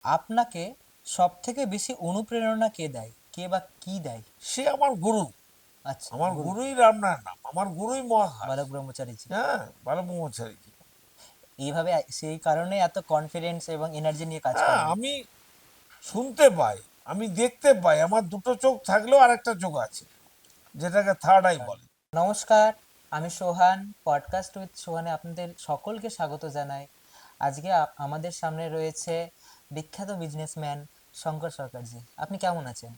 আপনাকে সব থেকে বেশি অনুপ্রেরণা কে দেয়, কে বা কি দেয়? সে আমার গুরু। আচ্ছা, আমার গুরু গুরুই রামনারায়ণ নাম, আমার গুরুই মহাকাশ। বালক ব্রহ্মচারীজি। হ্যাঁ, ভালো ব্রহ্মচারীজি। এইভাবে সেই কারণে এত কনফিডেন্স এবং এনার্জি নিয়ে কাজ হ্যাঁ, করেন। আমি শুনতে পাই, আমি দেখতে পাই, আমার দুটো চোখ থাকলেও আরেকটা চোখ আছে, যেটাকে থার্ড আই বলে। নমস্কার, আমি সোহান। পডকাস্ট উইথ সোহানে আপনাদের সকলকে স্বাগত জানাই। আজকে আমাদের সামনে রয়েছে বিখ্যাত বিজনেসম্যান শঙ্কর সরকারজি। আপনি কেমন আছেন?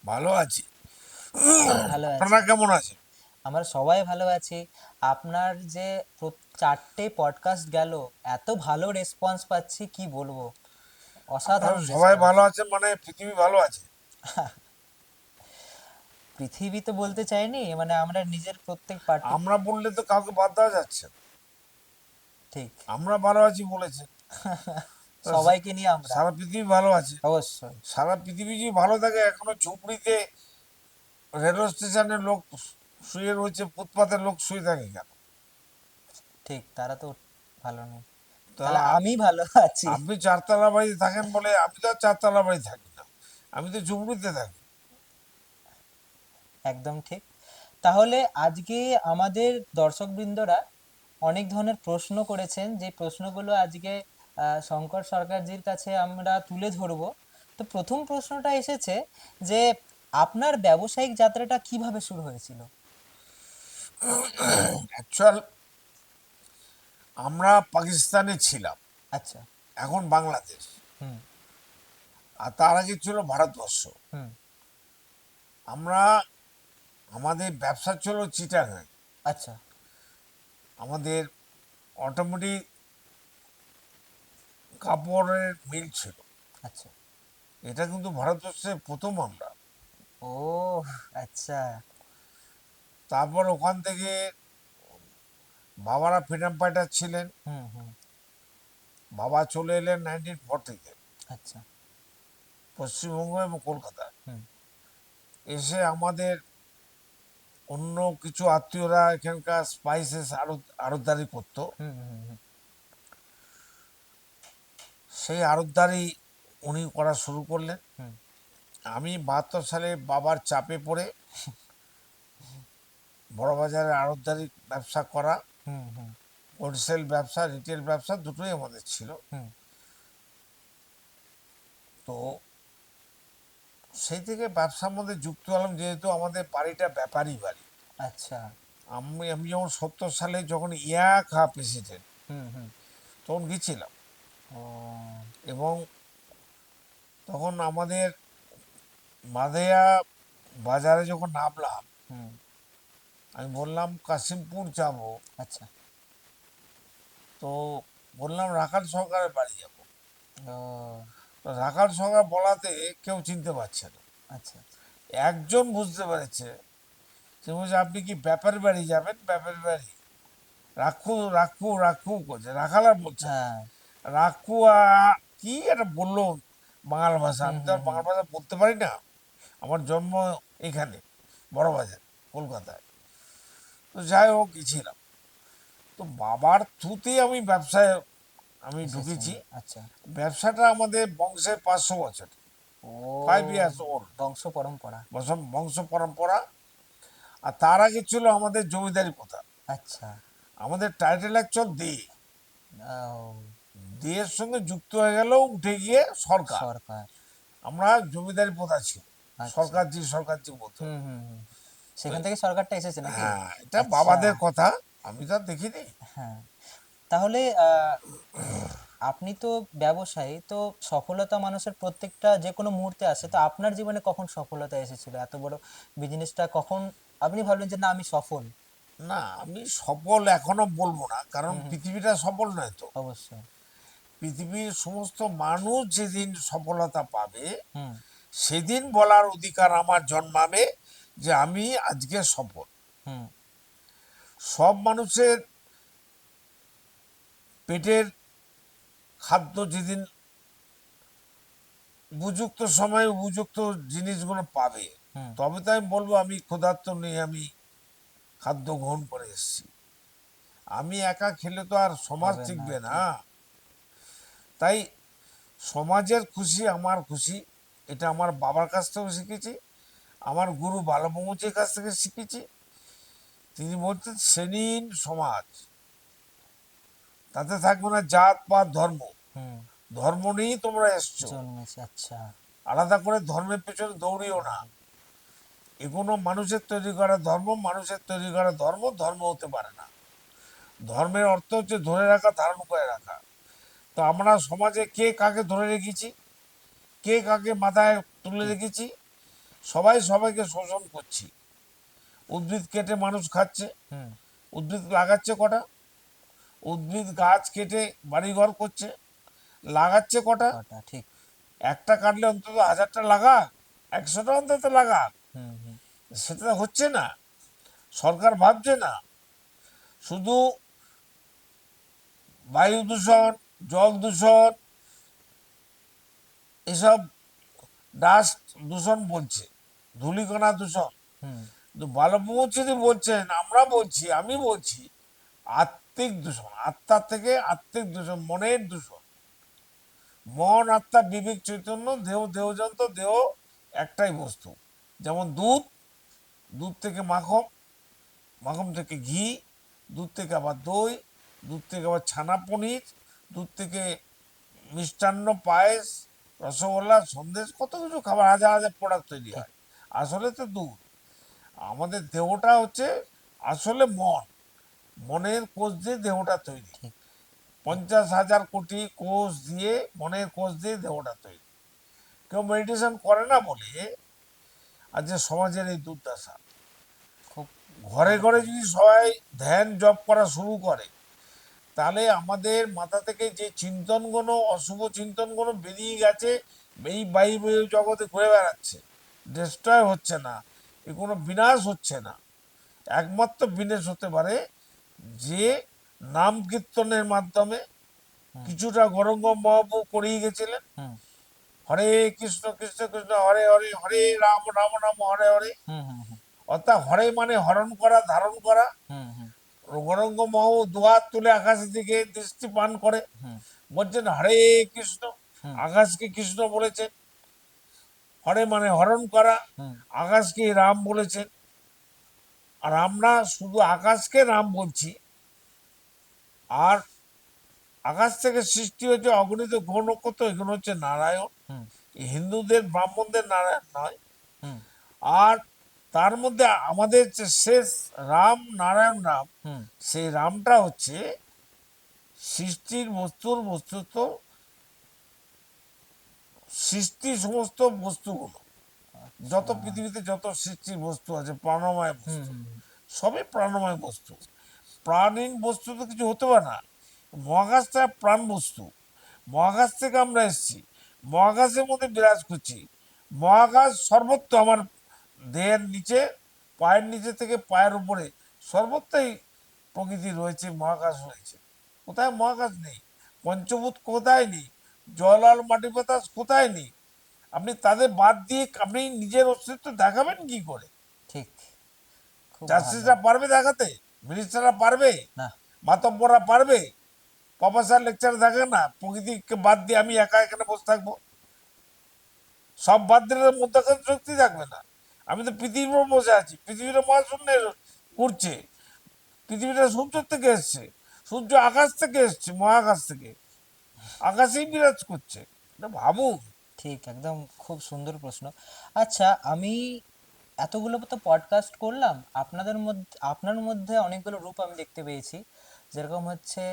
ভালো আছি। ভালো আপনারা আছেন? কেমন আছেন? আমরা সবাই ভালো আছি। আপনার যে 4টে পডকাস্ট গেল, এত ভালো রেসপন্স পাচ্ছি কি বলবো, আপনারা অসাধারণ সবাই রেসপন্স। ভালো আছেন মানে পৃথিবী ভালো আছে। পৃথিবী তো বলতে চাইনি, মানে আমরা নিজের প্রত্যেক পার্টি। আমরা বললে তো কাউকে বাদ দেওয়া যাচ্ছে না। ঠিক। আমরা ভালো আছি বলেছেন, তা সবাইকে নিয়ে আমরা। সারা পৃথিবী ভালো আছে। অবশ্যই। সারা পৃথিবী যদি ভালো থাকে, এখনো ঝুপড়িতে রেলওয়ে স্টেশনের লোক শুয়ে রয়েছে, ফুটপাতের লোক শুয়ে থাকে কেন? ঠিক, তারা তো ভালো নেই। তা তাহলে আমি ভালো আছি। আপনি চারতলা বাড়িতে থাকেন বলে, আমি তো আর চারতলা বাড়ি থাকি না, আমি তো ঝুপড়িতে থাকি। একদম ঠিক। তাহলে আজকে আমাদের দর্শকবৃন্দরা অনেক ধরনের প্রশ্ন করেছেন, যে প্রশ্নগুলো আজকে শঙ্কর সরকারজির কাছে আমরা তুলে ধরবো। তো প্রথম প্রশ্নটা এসেছে যে আপনার ব্যবসায়িক যাত্রাটা কিভাবে শুরু হয়েছিল? অ্যাকচুয়াল আমরা পাকিস্তানে ছিলাম, আচ্ছা। এখন বাংলাদেশ। হুম। আর তার আগে ছিল ভারতবর্ষ। হুম। আমরা, আমাদের ব্যবসা ছিল চিটাগাং। আচ্ছা। আমাদের অটোমেটিক কাপড়ের মিল ছিল। আচ্ছা। এটা কিন্তু ভারতবর্ষে প্রথম আমরা। ও, আচ্ছা। তারপর ওখান থেকে বাবারা ফ্রিডম ফাইটার ছিলেন। হুম হুম। বাবা চলে এলেন 1940-তে আচ্ছা। পশ্চিমবঙ্গ এবং কলকাতা। হুম এসে আমাদের অন্য কিছু আত্মীয়রা এখানকার স্পাইসেস আড়তদারি করতো। হুম হুম হুম। সেই আড়তদারি উনি করা শুরু করলেন। হুম আমি 72 সালে বাবার চাপে পড়ে বড়বাজারে আড়তদারি ব্যবসা করা, হুম হুম হোলসেল ব্যবসা, রিটেল ব্যবসা দুটোই আমাদের ছিল। হুম। তো সেই থেকে ব্যবসার মধ্যে যুক্ত হলাম, যেহেতু আমাদের বাড়িটা ব্যাপারী বাড়ি। আচ্ছা। আমি আমি যখন 70 সালে যখন ইয়াখা প্রেসিডেন্ট, হুম হুম। তখন গেছিলাম। ও। এবং তখন আমাদের মাদেয়া বাজারে যখন নামলাম, হুম। আমি বললাম কাশিমপুর যাব। আচ্ছা। তো বললাম রাখাল সরকারের বাড়ি যাব। ও। তো রাখাল সরকার বলাতে কেউ চিনতে পারছে না। আচ্ছা আচ্ছা। একজন বুঝতে পেরেছে, সে বলছে আপনি কি ব্যাপার বাড়ি যাবেন? ব্যাপার বাড়ি রাখু রাখু রাখু করছে, রাখাল আর বলছে না। হ্যাঁ। রাখু কি এটা বললো বাংলা ভাষা, হুম আমি তো হুম আর হুম। বাংলা ভাষা বলতে পারি না। আমার জন্ম এখানে বড়বাজার, কলকাতায়। তো যাই হোক গেছিলাম। তো বাবার থ্রুতেই আমি ব্যবসায় আমি এসেছেন। ঢুকেছি। আচ্ছা। ব্যবসাটা আমাদের বংশের 500 বছর, ফাইভ ও, ইয়ার্স ওল্ড বংশ পরম্পরা। বংশ পরম্পরা। আর তার আগে ছিল আমাদের জমিদারি প্রথা। আচ্ছা। আমাদের টাইটেল অ্যাকচুয়াল দে, ও, দেয়ের সঙ্গে যুক্ত হয়ে গেলেও উঠে গিয়ে সরকার। সরকার। আমরা জমিদারি প্রথা ছিল, আচ্ছা। সরকারজি বলতে হুম হতো। হুম হুম। তো সেখান থেকে সরকারটা এসেছে নাকি? হ্যাঁ, এটা আচ্ছা। বাবাদের কথা, আমি তো আর দেখিনি। হ্যাঁ। তাহলে আপনি তো ব্যবসায়ী, তো সফলতা মানুষের প্রত্যেকটা যে কোনো মুহূর্তে আসে, তো আপনার জীবনে কখন সফলতা এসেছিল? এত বড় বিজনেসটা কখন আপনি ভাবলেন যে না আমি সফল? না, আমি সফল এখনো বলবো না, কারণ হুম হুম। পৃথিবীটা সফল নয় তো। অবশ্যই। পৃথিবীর সমস্ত মানুষ যেদিন সফলতা পাবে, হুম সেদিন বলার অধিকার আমার জন্মাবে যে আমি আজকে সফল। হুম। সব মানুষের পেটের খাদ্য যেদিন উপযুক্ত সময়ে উপযুক্ত জিনিসগুলো পাবে, হুম। তবে তো আমি বলবো আমি ক্ষুধার্ত নেই, আমি খাদ্য গ্রহণ করে এসেছি। আমি একা খেলে তো আর সমাজ হবে না, টিকবে না। ঠিক। তাই সমাজের খুশি আমার খুশি, এটা আমার বাবার কাছ থেকেও শিখেছি, আমার গুরু বালব্রহ্মজির কাছ থেকে শিখেছি। তিনি বলতেন শ্রেণীহীন সমাজ, তাতে থাকবে না জাত পাত ধর্ম, হুম। ধর্ম নিয়েই তোমরা এসছো, জন্মেছে, আচ্ছা। আলাদা করে ধর্মের পেছনে দৌড়িও না। এগুলো মানুষের তৈরি করা ধর্ম, মানুষের তৈরি করা ধর্ম ধর্ম হতে পারে না। ধর্মের অর্থ হচ্ছে ধরে রাখা, ধারণ করে রাখা। তো আমরা সমাজে কে কাকে ধরে রেখেছি, কে কাকে মাথায় তুলে ঠিক। রেখেছি, সবাই সবাইকে শোষণ করছি। উদ্ভিদ কেটে মানুষ খাচ্ছে, হুম। উদ্ভিদ লাগাচ্ছে কটা? উদ্ভিদ গাছ কেটে বাড়িঘর করছে, লাগাচ্ছে কটা? কটা, ঠিক। একটা কাটলে অন্তত 1000টা লাগা, 100টা অন্তত লাগা। হুম হুম। সেটা তো হচ্ছে না, সরকার ভাবছে না। শুধু বায়ু দূষণ, জল দূষণ, এসব ডাস্ট দূষণ বলছে, ধূলিকণা দূষণ। হুম। কিন্তু বালব্রহ্মচারী বলছেন, আমরা বলছি, আমি বলছি, আত্মিক দূষণ, আত্মা থেকে আত্মিক দূষণ, মনের দূষণ। মন, আত্মা, বিবেক, চৈতন্য, দেহ, দেহযন্ত্র, দেহ একটাই বস্তু। যেমন দুধ, দুধ থেকে মাখন, মাখন থেকে ঘি, দুধ থেকে আবার দই, দুধ থেকে আবার ছানা পনির, দুধ থেকে মিষ্টান্ন, পায়েস, রসগোল্লা, সন্দেশ, কত কিছু খাবার, হাজার হাজার প্রোডাক্ট তৈরি ঠিক। হয়। আসলে তো দুধ। আমাদের দেহটা হচ্ছে আসলে মন, মনের কোষ দিয়ে দেহটা তৈরি। ঠিক। 50,000 কোটি কোষ দিয়ে, মনের কোষ দিয়ে দেহটা তৈরি। কেউ মেডিটেশন করে না বলে আজ যে সমাজের এই দুর্দশা। খুব ঘরে ভালো ঘরে কথা। যদি সবাই ধ্যান জপ করা শুরু করে, তাহলে আমাদের মাথা থেকে যে চিন্তনগুলো, অশুভ চিন্তনগুলো বেরিয়ে গেছে, এই বায়ু জগতে ঘুরে বেড়াচ্ছে, ডিস্ট্রয় হচ্ছে না, এ কোনো বিনাশ হচ্ছে না। একমাত্র বিনাশ হতে পারে যে নাম কীর্তনের মাধ্যমে, হুম কিছুটা গৌরাঙ্গ মহাপ্রভু করিয়ে গেছিলেন, হুম হরে কৃষ্ণ কৃষ্ণ কৃষ্ণ হরে হরে, হরে রাম রাম রাম হরে হরে। হুম হুম হুম অর্থাৎ হরে মানে হরণ করা, ধারণ করা। হুম হুম গৌরাঙ্গ মহাপ্রভু দুহাত তুলে আকাশের দিকে দৃষ্টি পান করে হুম বলছেন হরে কৃষ্ণ, হুম আকাশকে কৃষ্ণ বলেছেন। হরে মানে হরণ করা, হুম। আকাশকে রাম বলেছেন। আর আমরা শুধু আকাশকে রাম বলছি। আর আকাশ থেকে সৃষ্টি হয়েছে অগণিত গ্রহ নক্ষত্র, এগুলো হচ্ছে নারায়ণ। হুম এই হিন্দুদের ব্রাহ্মণদের নারায়ণ নয়। হুম আর তার মধ্যে আমাদের যে শেষ রাম, নারায়ণ রাম, হুম। সেই রামটা হচ্ছে সৃষ্টির বস্তুর বস্তুত্ব, সৃষ্টি সমস্ত বস্তুগুলো, যত আচ্ছা। পৃথিবীতে যত সৃষ্টির বস্তু আছে, প্রাণময় হুম বস্তু, হুম হুম। সবই প্রাণময় বস্তু। প্রাণহীন বস্তু তো কিছু হতে পারে না। মহাকাশটা প্রাণ বস্তু, মহাকাশ থেকে আমরা এসেছি, মহাকাশের মধ্যে বিরাজ করছি। মহাকাশ সর্বত্র, আমার দেহের নিচে, পায়ের নিচে থেকে পায়ের উপরে, সর্বত্রই প্রকৃতি রয়েছে, মহাকাশ রয়েছে। কোথায় মহাকাশ নেই? পঞ্চভূত কোথায় নেই? জল আর মাটি বাতাস কোথায় নেই? আপনি তাদের বাদ দিয়ে আপনি নিজের অস্তিত্ব দেখাবেন কি করে? ঠিক। খুব ভালো। চাষিরা পারবে দেখাতে? মিনিস্টাররা পারবে? না। মাতব্বররা পারবে? প্রফেসর লেকচার থাকে না, প্রকৃতিকে বাদ দিয়ে আমি একা এখানে বসে থাকবো? সব বাদ দিলে মধ্যখানে শক্তি থাকবে না। আমি তো পৃথিবীর উপর বসে আছি, পৃথিবীটা মহাশূন্যে ঘুরছে। পৃথিবীটা সূর্য থেকে এসছে, সূর্য আকাশ থেকে এসছে, মহাকাশ থেকে, আকাশেই বিরাজ করছে। এটা ভাবুন। ঠিক, একদম খুব সুন্দর প্রশ্ন। আচ্ছা, আমি এতগুলো তো পডকাস্ট করলাম, আপনার মধ্যে অনেকগুলো রূপ আমি দেখতে পেয়েছি। যেরকম হচ্ছে,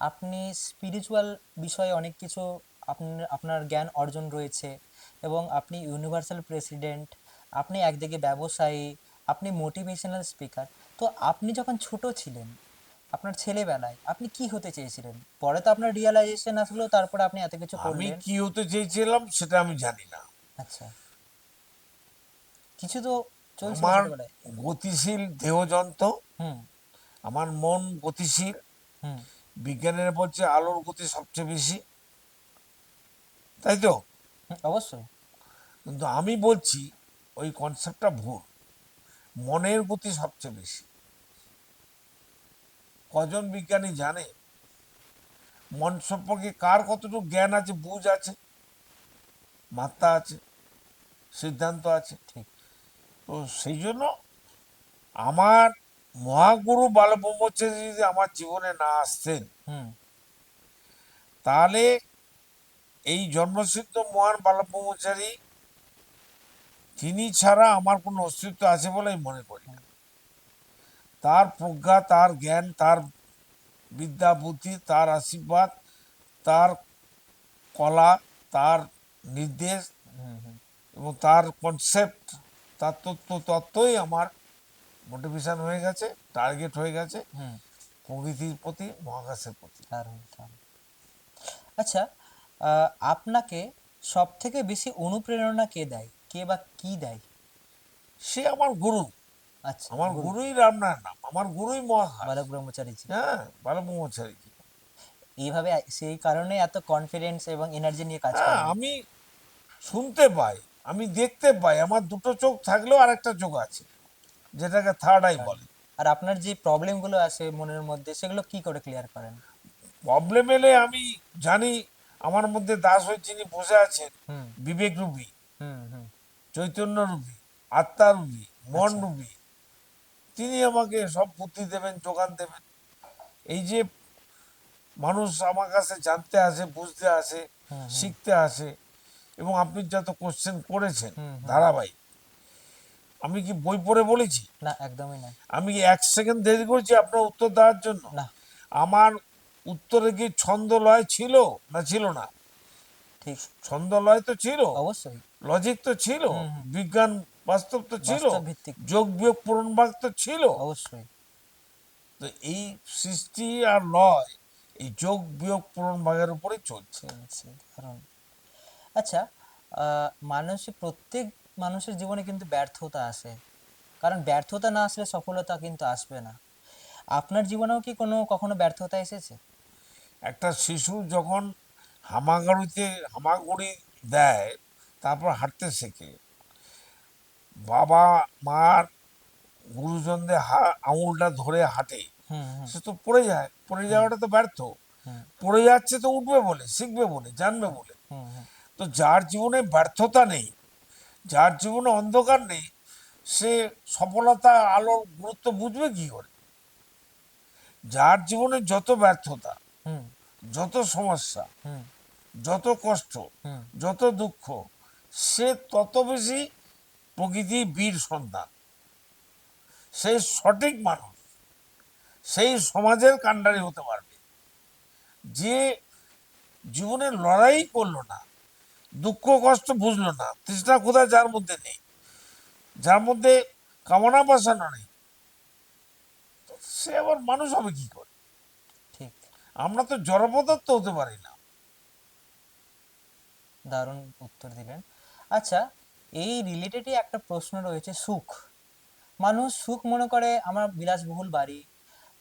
আপনি স্পিরিচুয়াল বিষয়ে অনেক কিছু, আপনার জ্ঞান অর্জন রয়েছে, এবং আপনি ইউনিভার্সাল প্রেসিডেন্ট, আপনি একদিকে ব্যবসায়ী, আপনি মোটিভেশনাল স্পিকার। তো আপনি যখন ছোট ছিলেন, আপনার ছেলেবেলায় আপনি কি হতে চেয়েছিলেন? পরে তো আপনার রিয়েলাইজেশন আসলো, তারপরে আপনি এত কিছু আমি করলেন। কি হতে চেয়েছিলাম সেটা আমি জানি না। আচ্ছা। কিছু তো চলছিল আমার ছোটবেলায়। গতিশীল দেহযন্ত্র, হুম আমার মন গতিশীল। হুম বিজ্ঞানীরা বলছে আলোর গতি সবচেয়ে বেশি, তাই তো? হুম, অবশ্যই। কিন্তু আমি বলছি ওই কনসেপ্টটা ভুল। মনের গতি সবচেয়ে বেশি। কজন বিজ্ঞানী জানে মন সম্পর্কে কার কতটুকু জ্ঞান আছে, বুঝ আছে? মাত্রা আছে, সিদ্ধান্ত আছে। ঠিক। তো সেই জন্য আমার মহাগুরু বালব্রহ্মচারী যদি আমার জীবনে না আসতেন, হুম। তাহলে এই জন্মসিদ্ধ মহান বালব্রহ্মচারী তিনি ছাড়া আমার কোনো অস্তিত্ব আছে বলে আমি মনে করি না। তার প্রজ্ঞা, তার জ্ঞান, তার বিদ্যা বুদ্ধি, তার আশীর্বাদ, তার কলা, তার নির্দেশ হুম। হুম। এবং তার কনসেপ্ট, তার তত্ত্বই আমার মোটিভেশন হয়ে গেছে, টার্গেট হয়ে গেছে হুম। প্রকৃতির প্রতি, মহাকাশের প্রতি। দারুণ দারুণ। আচ্ছা, আপনাকে সব থেকে বেশি অনুপ্রেরণা কে দেয়, কে বা কি দেয়? সে আমার গুরু। আচ্ছা, আমার গুরু গুরুই রামনারায়ণ নাম, আমার গুরুই মহাকাশ। বালক ব্রহ্মচারীজি। হ্যাঁ, বালব্রহ্মচারী। এইভাবে সেই কারণে এত কনফিডেন্স এবং এনার্জি নিয়ে কাজ হ্যাঁ, করেন। আমি শুনতে পাই, আমি দেখতে পাই, আমার দুটো চোখ থাকলেও আরেকটা চোখ আছে, যেটাকে থার্ড আই বলে। আর আপনার যে প্রবলেমগুলো আসে মনের মধ্যে সেগুলো কি করে ক্লিয়ার করেন? প্রবলেম এলে আমি জানি আমার মধ্যে দাস হয়ে যিনি বসে আছেন, হুম। বিবেক রূপী, হুম। হুম। চৈতন্য রূপী, আত্মা রূপী, মন আচ্ছা। রূপী, তিনি আমাকে সব বুদ্ধি দেবেন, যোগান দেবেন। এই যে মানুষ আমার কাছে জানতে আসে, বুঝতে আসে, হুম। হুম। শিখতে আসে, এবং আপনি যত কোশ্চেন করেছেন হুম। হুম। ধারাবাহিক, আমি কি বই পড়ে বলেছি? না, একদমই না। আমি কি এক সেকেন্ড দেরি করছি আপনার উত্তর দেওয়ার জন্য? না। আমার উত্তরে কি ছন্দলয় ছিল না ছিল না? ঠিক। ছন্দলয় তো ছিল, অবশ্যই। লজিক তো ছিল, হুম। হুম। বিজ্ঞান বাস্তব তো ছিল, বাস্তব ভিত্তিক। যোগ বিয়োগ পূরণ ভাগ তো ছিল। অবশ্যই। তো এই সৃষ্টি আর লয় এই যোগ বিয়োগ পূরণ ভাগের উপরেই চলছে। চলছে। দারুণ। আচ্ছা, প্রত্যেক মানুষের জীবনে কিন্তু ব্যর্থতা আসে, কারণ ব্যর্থতা না আসলে সফলতা কিন্তু আসবে না। আপনার জীবনেও কি কখনো ব্যর্থতা এসেছে? একটা শিশু যখন হামাগুড়িতে হামাগুড়ি দেয়, তারপর হাঁটতে শেখে, বাবা মার গুরুজনদের আঙুলটা ধরে হাঁটে, হুম। হুম। সে তো পড়ে যায়, পড়ে হুম। যাওয়াটা তো ব্যর্থ। হুম। পড়ে যাচ্ছে তো উঠবে বলে, শিখবে বলে, জানবে বলে। হুম। হুম। তো যার জীবনে ব্যর্থতা নেই, যার জীবনে অন্ধকার নেই, সে সফলতা আলোর গুরুত্ব বুঝবে কি করে? যার জীবনে যত ব্যর্থতা, হুম। যত সমস্যা, হুম। যত কষ্ট, হুম। যত দুঃখ, সে তত বেশি প্রকৃতির বীর সন্তান, সেই সঠিক মানুষ, সেই সমাজের কাণ্ডারি হতে পারবে, যে জীবনে লড়াই করলো না, দুঃখ কষ্ট বুঝলো না, তৃষ্ণা ক্ষুধা যার মধ্যে নেই, যার মধ্যে কামনা বাসনা নেই, সে আবার মানুষ হবে কি করে? ঠিক। আমরা তো জড় পদার্থ হতে পারি না। দারুণ উত্তর দিলেন। আচ্ছা, এই রিলেটেডই একটা প্রশ্ন রয়েছে, সুখ। মানুষ সুখ মনে করে আমার বিলাসবহুল বাড়ি,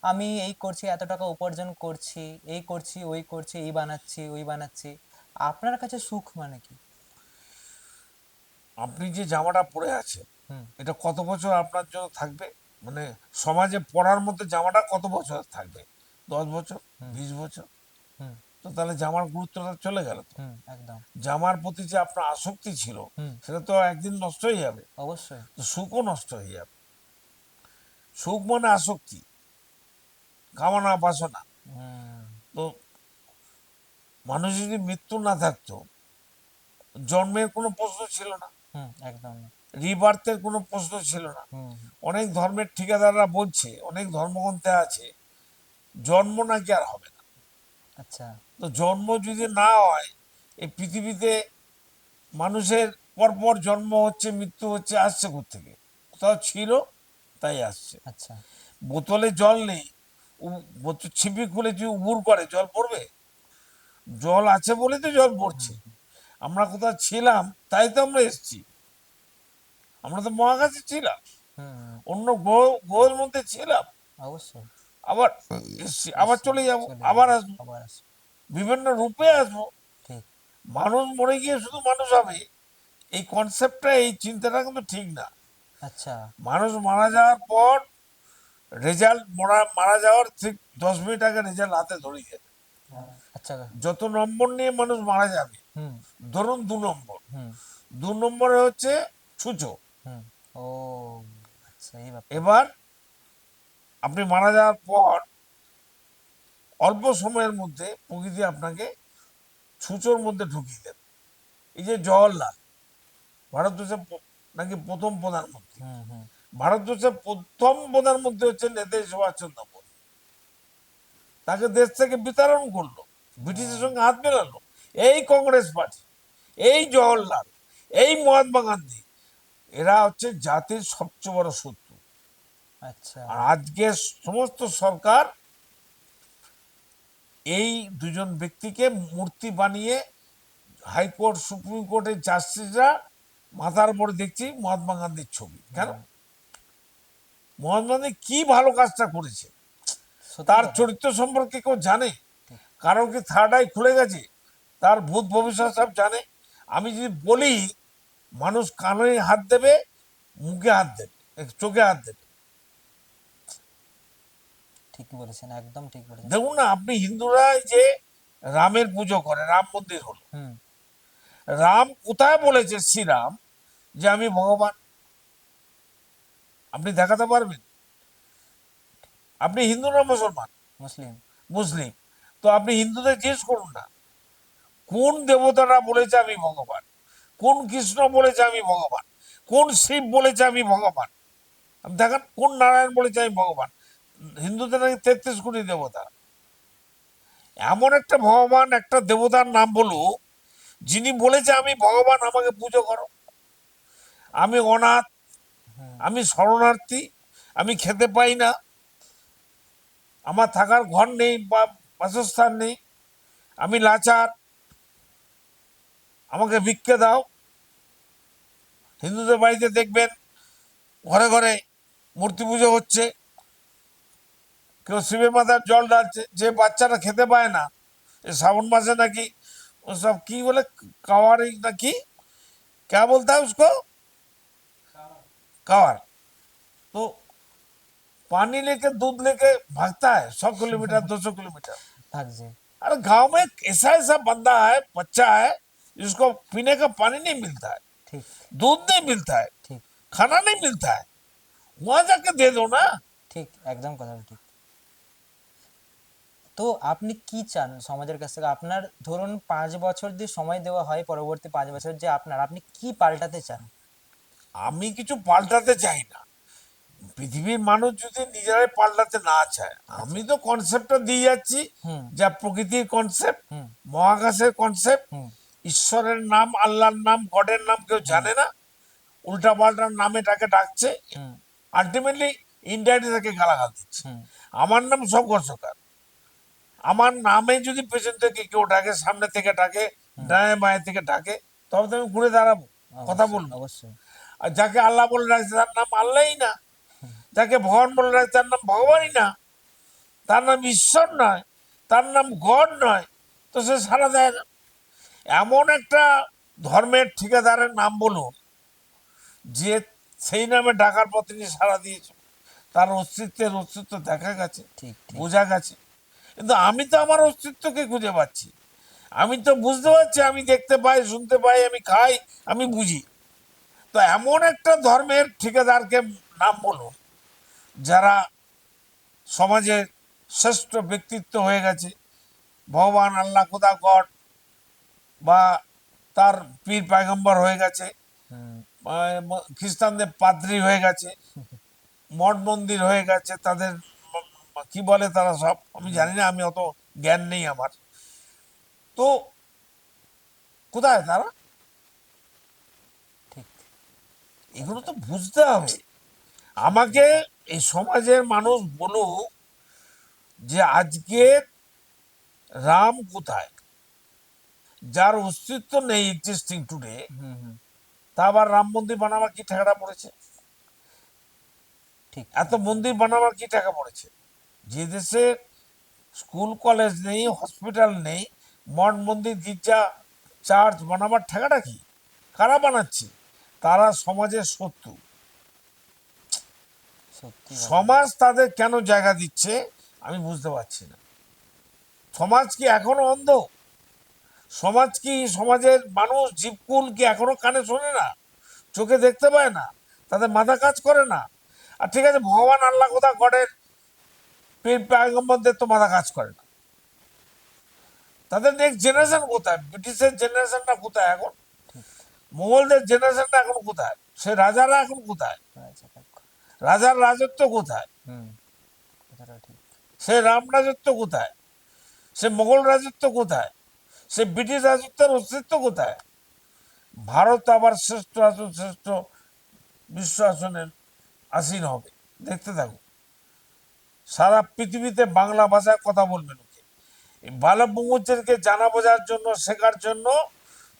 আমি এই করছি, এত টাকা উপার্জন করছি, এই করছি ওই করছি, এই বানাচ্ছি ওই বানাচ্ছি। আপনার কাছে সুখ মানে কি? আপনি যে জামাটা পরে আছেন, হুম। এটা কত বছর আপনার জন্য থাকবে? মানে সমাজে পড়ার মধ্যে জামাটা কত বছর থাকবে? 10 বছর, হুম। 20 বছর? হুম। তো তাহলে জামার গুরুত্বটা চলে গেল তো। হুম। একদম। জামার প্রতি যে আপনার আসক্তি ছিল, হুম। সেটা তো একদিন নষ্ট হয়ে যাবে। অবশ্যই। তো সুখও নষ্ট হয়ে যাবে। সুখ মানে আসক্তি, কামনা বাসনা। হুম। তো মানুষ যদি মৃত্যু না থাকতো, জন্মের কোনো প্রশ্ন ছিল না, হুম। একদম না। রিবার্থের কোনো প্রশ্ন ছিল না। হুম। অনেক ধর্মের ঠিকাদাররা বলছে, অনেক ধর্মগ্রন্থে আছে, জন্ম নাকি আর হবে না। আচ্ছা। তো জন্ম যদি না হয়, এই পৃথিবীতে মানুষের পরপর জন্ম হচ্ছে, মৃত্যু হচ্ছে, আসছে কোত্থেকে? কোথাও ছিল, তাই আসছে। আচ্ছা। বোতলে জল নেই, ছিপি খুলে যদি উবুর করে, জল পড়বে? জল আছে বলেই তো জল পড়ছে। হুম। আমরা কোথাও ছিলাম, তাই তো আমরা এসছি। আমরা তো মহাকাশে ছিলাম, হুম। অন্য গ্রহের মধ্যে ছিলাম, অবশ্যই। আবার এসছি, আবার এসে চলে যাব, চলে আবার যাবে, আসবো, আবার আসবে। বিভিন্ন রূপে আসবো। ঠিক। মানুষ মরে গিয়ে শুধু মানুষ হবে, এই কনসেপ্টটা, এই চিন্তাটা কিন্তু ঠিক না। আচ্ছা। মানুষ মারা যাওয়ার পর রেজাল্ট, মারা যাওয়ার ঠিক 10 মিনিট আগে রেজাল্ট হাতে ধরে যাবে। আচ্ছা। যত নম্বর নিয়ে মানুষ মারা যাবে, হুম ধরুন 2 নম্বর, হুম 2 নম্বরে হচ্ছে ছুঁচো। হুম। ও আচ্ছা, এই ব্যাপার। এবার আপনি মারা যাওয়ার পর অল্প সময়ের মধ্যে প্রকৃতি আপনাকে ছুঁচোর মধ্যে ঢুকিয়ে দেবে। এই যে জওহরলাল, ভারতবর্ষের নাকি প্রথম প্রধানমন্ত্রী, হুম হুম। ভারতবর্ষের প্রথম প্রধানমন্ত্রী হচ্ছে নেতাজি সুভাষচন্দ্র বোস। তাকে দেশ থেকে বিতাড়ন করলো, ব্রিটিশের ও, সঙ্গে হাত মেলালো এই কংগ্রেস পার্টি, এই জওহরলাল, এই মহাত্মা গান্ধী। এরা হচ্ছে জাতির সবচেয়ে বড় শত্রু। আচ্ছা। আর আজকে সমস্ত সরকার এই দুজন ব্যক্তিকে মূর্তি বানিয়ে হাইকোর্ট সুপ্রিম কোর্টের জাস্টিসরা মাথার উপরে দেখছি মহাত্মা গান্ধীর ছবি। কেন? হুম, মহাত্মা গান্ধী কি ভালো কাজটা করেছে সত্যি তার কথা। চরিত্র সম্পর্কে কেউ জানে? ঠিক। কারো কি থার্ড আই খুলে গেছে? তার ভূত ভবিষ্যৎ সব জানে। আমি যদি বলি, মানুষ কানে হাত দেবে, মুখে হাত দেবে, চোখে হাত দেবে। ঠিক বলেছেন, একদম ঠিক বলেছেন। দেখুন না, আপনি হিন্দুরা এই যে রামের পুজো করে, রাম মন্দির হলো, হুম। রাম কোথায় বলেছে শ্রীরাম যে আমি ভগবান? আপনি দেখাতে পারবেন? আপনি হিন্দু না মুসলমান? মুসলিম। মুসলিম। তো আপনি হিন্দুদের জিজ্ঞেস করুন না, কোন দেবতারা বলেছে আমি ভগবান, কোন কৃষ্ণ বলেছে আমি ভগবান, কোন শিব বলেছে আমি ভগবান। আপনি দেখেন কোন নারায়ণ বলেছে আমি ভগবান। হিন্দুদের নাকি 33 কোটি দেবতা। এমন একটা ভগবান, একটা দেবতার নাম বলো যিনি বলেছে আমি ভগবান, আমাকে পুজো করো। আমি অনাথ, হুম আমি শরণার্থী, আমি খেতে পাই না, আমার থাকার ঘর নেই বা বাসস্থান নেই, আমি লাচার, আমাকে ভিক্ষে দাও। হিন্দুদের বাড়িতে দেখবেন ঘরে ঘরে মূর্তি পুজো হচ্ছে, কেউ শিবের মাথার জল ঢালছে। যে বাচ্চারা খেতে পায় না, এই শ্রাবণ মাসে নাকি সব কি বলে, কাওয়ারি নাকি, क्या बोलता है उसको, कावर। तो पानी लेके दूध लेके भागता है 100 किलोमीटर 200 किलोमीटर। ভাগছে। अरे गांव में ऐसा ऐसा बंदा है, बच्चा है, जिसको पीने का पानी नहीं मिलता है, ঠিক। दूध नहीं मिलता है, ঠিক। खाना नहीं मिलता है। वहां जाके दे दो ना। ঠিক, একদম কথাটা ঠিক। তো আপনি কি চান সমাজের কাছ থেকে? আপনার ধরুন 5 বছর দিয়ে সময় দেওয়া হয়, পরবর্তী 5 বছর যে আপনি কি পাল্টাতে চান? আমি কিছু পাল্টাতে চাই না। পৃথিবীর মানুষ যদি নিজেরাই পাল্টাতে না চায়, আচ্ছা। আমি তো কনসেপ্টটা দিয়ে যাচ্ছি, হুম যা প্রকৃতির কনসেপ্ট, হুম মহাকাশের কনসেপ্ট। হুম ঈশ্বরের নাম, আল্লাহর নাম, গডের নাম কেউ হুম জানে না, উল্টা পাল্টা নামে তাকে ডাকছে, হুম আলটিমেটলি ইন্ডিয়াটি তাকে গালাগাল দিচ্ছে। হুম। আমার নাম শঙ্কর সরকার, আমার নামে যদি পেছন থেকে কেউ ডাকে, সামনে থেকে ডাকে, হুম। ডানে বাঁয়ে থেকে ডাকে, তবে তো আমি ঘুরে দাঁড়াবো, কথা অবশ্যই বলবো। অবশ্যই। আর যাকে আল্লাহ বলে ডাকছে তার নাম আল্লাহই না, হুম যাকে ভগবান বলে ডাকছে তার নাম ভগবানই না, তার নাম ঈশ্বর নয়, তার নাম গড নয়, তো সে সাড়া দেয় না। এমন একটা ধর্মের ঠিকাদারের নাম বলুন যে সেই নামে ডাকার পর তিনি সাড়া দিয়েছেন, তার অস্তিত্ব দেখা গেছে, ঠিক ঠিক। বোঝা গেছে। কিন্তু আমি তো আমার অস্তিত্বকে খুঁজে পাচ্ছি। আমি তো বুঝতে পারছি, আমি দেখতে পাই, শুনতে পাই, আমি খাই, আমি বুঝি। তো এমন একটা ধর্মের ঠিকাদারকে নাম বলুন যারা সমাজের শ্রেষ্ঠ ব্যক্তিত্ব হয়ে গেছে, ভগবান, আল্লাহ, খোদা, গড, বা তার পীর পয়গম্বর হয়ে গেছে, হুম খ্রিস্টানদের পাদ্রী হয়ে গেছে, মঠ মন্দির হয়ে গেছে তাদের, কি বলে তারা সব, আমি হুম। জানি না, আমি অত জ্ঞান নেই আমার। তো কোথায় তারা? ঠিক এগুলো কথাটা। তো বুঝতে হবে সত্যি আমাকে। কথা। এই সমাজের মানুষ বলুক যে আজকে রাম কোথায়, যার অস্তিত্ব নেই, এক্সিস্টিং টুডে, হুম হুম। তা আবার রাম মন্দির বানাবার কি টাকাটা পড়েছে? ঠিক এত একদম। মন্দির বানাবার কি টাকা পড়েছে? যে দেশে স্কুল কলেজ নেই, হসপিটাল নেই, মঠ মন্দির গির্জা চার্চ বানাবার টাকাটা কি? কারা বানাচ্ছে? তারা সমাজের শত্রু। সত্যি কথা। সমাজ তাদের কেন জায়গা দিচ্ছে আমি বুঝতে পারছি না। সমাজ কি এখনো অন্ধ? সমাজ কি, সমাজের মানুষ জীবকুল কি এখনো কানে শোনে না, চোখে দেখতে পায় না, তাদের মাথা কাজ করে না? আর ঠিক আছে, ভগবান আল্লাহ কোথায়, গডের পীর পয়গম্বরদের তো মাথা কাজ করে না, তাদের নেক্সট জেনারেশন কোথায়? ব্রিটিশের জেনারেশনটা কোথায় এখন? ঠিক। মোগলদের জেনারেশনটা এখন কোথায়? সে রাজারা এখন কোথায়? রাজপক্ষ। রাজার রাজত্ব কোথায়? হুম, কথাটা ঠিক। সে রাম রাজত্ব কোথায়? সে মোগল রাজত্ব কোথায়? সে ব্রিটিশ রাজত্বের অস্তিত্ব কোথায়? ভারত আবার শ্রেষ্ঠ আসন, শ্রেষ্ঠ বিশ্ব আসনে আসীন হবে, দেখতে থাকুন। সারা পৃথিবীতে বাংলা ভাষায় কথা বলবে লোকে। এই বালক ব্রহ্মচারীকে জানা বোঝার জন্য, শেখার জন্য,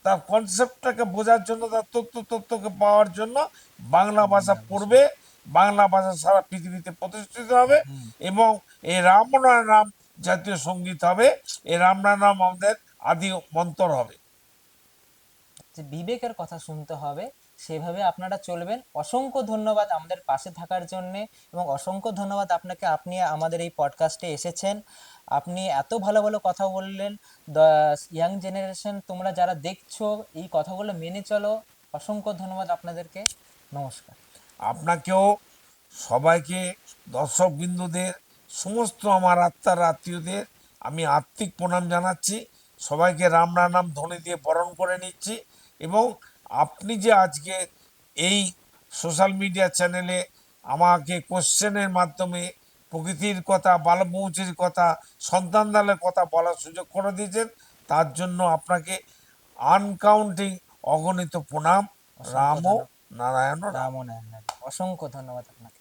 তার কনসেপ্টটাকে বোঝার জন্য, তার তথ্যকে পাওয়ার জন্য বাংলা ভাষা বাংলা ভাষা। পড়বে। বাংলা ভাষা সারা পৃথিবীতে প্রতিষ্ঠিত হবে হুম। এবং এই রামনারায়ণ নাম জাতীয় সঙ্গীত হবে। এই রামনারায়ণ নাম আমাদের আদি মন্তর হবে। যে বিবেকের কথা শুনতে হবে, সেভাবে আপনারা চলবেন। অসংখ্য ধন্যবাদ আমাদের পাশে থাকার জন্যে, এবং অসংখ্য ধন্যবাদ আপনাকে, আপনি আমাদের এই পডকাস্টে এসেছেন। আপনি এত ভালো ভালো কথা বললেন। দ্য ইয়াং জেনারেশন, তোমরা যারা দেখছো, এই কথাগুলো মেনে চলো। অসংখ্য ধন্যবাদ আপনাদেরকে। নমস্কার। আপনাকেও, সবাইকে, দর্শক বিন্দুদের, সমস্ত আমার আত্মার আত্মীয়দের আমি আত্মিক প্রণাম জানাচ্ছি। সবাইকে রাম নাম ধ্বনি দিয়ে বরণ করে নিচ্ছি। এবং আপনি যে আজকে এই সোশ্যাল মিডিয়া চ্যানেলে আমাকে কোশ্চেনের মাধ্যমে প্রকৃতির কথা, বালমৌচির কথা, সন্তানদালের কথা বলার সুযোগ করে দিয়েছেন, তার জন্য আপনাকে আনকাউন্টিং অগণিত প্রণাম। অসংখ্য রাম ও ধন্যবাদ। নারায়ণ রাম। রাম ও নারায়ণ। অসংখ্য ধন্যবাদ আপনাকে।